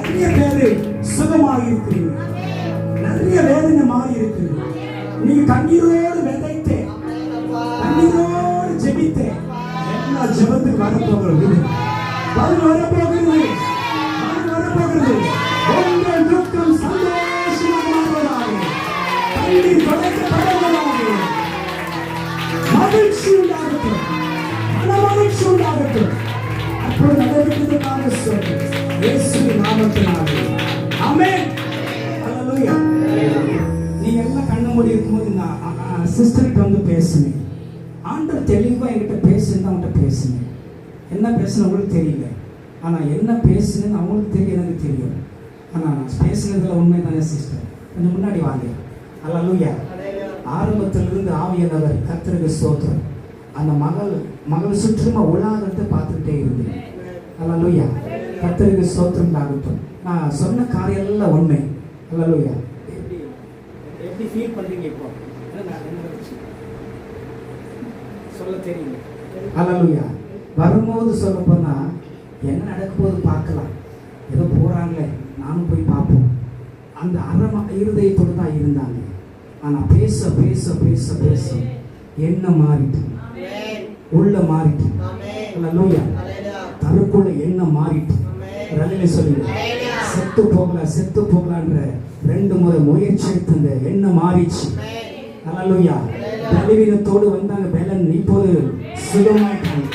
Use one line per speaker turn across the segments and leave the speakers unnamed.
நிறைய பேரு சுகமாக இருக்கிறீங்க. நிறைய வேதனை மாறி இருக்கு. நீங்க கண்ணீரோடு விதைத்தே, கண்ணீரோடு ஜெபித்தே, எல்லா ஜெபத்துக்கு வரப்போகிறது. பதில் வரப்போகிறது. உங்கள் துக்கம் சந்தோஷமாக மாறுவதாக, கண்ணீர் தொடக்கப்படுவதாக, மகிழ்ச்சி உண்டாகட்டும், மன மகிழ்ச்சி உண்டாகட்டும். அப்போது நடைபெற்றதுக்காக சொல்லி இயேசுவின் நாமத்தினாலே ஆமென். ஹல்லேலூயா. நீங்க எல்லாம் கண்ணு மூடி இருக்கும்போது நான் சிஸ்டருக்கு வந்து பேசுனேன். ஆண்டவர் தெளிவா என்கிட்ட பேசுன்னு அவங்ககிட்ட பேசுனேன். என்ன பேசுன உங்களுக்கு தெரியல, ஆனா என்ன பேசுனேன்னு அவங்களுக்கு தெரியும், எனக்கு தெரியும். ஆனா நான் பேசுனதுல உண்மை தானே சிஸ்டர்? கொஞ்சம் முன்னாடி வாங்க. ஹல்லேலூயா. ஆரம்பத்திலிருந்து ஆவியானவர் கர்த்தருக்கு ஸ்தோத்திரம். அந்த மகள் சுற்றுமா உலாதத்தை பார்த்துக்கிட்டே இருந்தேன். ஹல்லேலூயா. கர்த்தருக்கு ஸ்தோத்திரம் ஆகட்டும். நான் சொன்ன காரியம் எல்லாம் உண்மை. ஹல்லேலூயா. எப்படி ஃபீல் பண்றீங்க இப்போ? சொல்ல தெரியுங்க. ஹல்லேலூயா. வரும்போது சொல்ல போனா என்ன நடக்க போது பார்க்கலாம், ஏதோ போறாங்களே நானும் போய் பார்ப்போம், அந்த இருதயத்தோடு தான் இருந்தாங்க. ஆனா பேச பேச பேச பேச என்ன மாறிட்டு, உள்ள மாறிட்டு. ஹல்லேலூயா. தனக்குள்ள என்ன மாறிட்டு. ரலிலே சொல்லுங்க. செத்து போகலான்ற 2 முறை முயற்சி எடுத்த என்ன மாறிச்சு. ஹல்லேலூயா. பலவீனத்தோடு வந்தாங்க, பலன் இப்போது சுகமாயிட்டாங்க.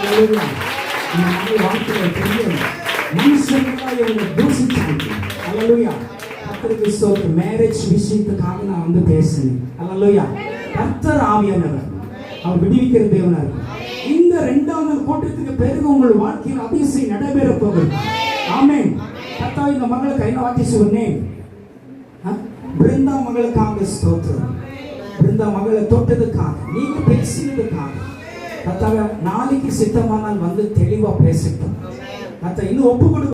ஹல்லேலூயா. இந்த வாழ்க்கையில பெரிய மனுஷங்களாக இவங்க தூசிச்சாங்க. ஹல்லேலூயா. கர்த்தருக்கு ஸ்தோத்திரம். மேரேஜ் விஷயத்துக்காக நான் வந்து பேசுனேன். ஹல்லேலூயா. கர்த்தர் ஆவியானவர், அவர் விடுவிக்கிற தேவனா இருக்கு. இந்த 2ஆம் நாள் கூட்டத்துக்கு பிறகு உங்கள் வாழ்க்கையில் அதிசயம் நடைபெற போகுது. ஆமென். கர்த்தாவே இந்த மகளுக்கு என்ன வார்த்தை சொன்னேன்? பிருந்தா மகளுக்காக ஸ்தோத்திரம். பிருந்தா மகளை தொட்டதுக்காக, நீங்க பேசினதுக்காக கர்த்தாவே நாளைக்கு சித்தமானால் வந்து தெளிவா பேசிட்டோம். கர்த்தா இன்னும் ஒப்பு கொடு.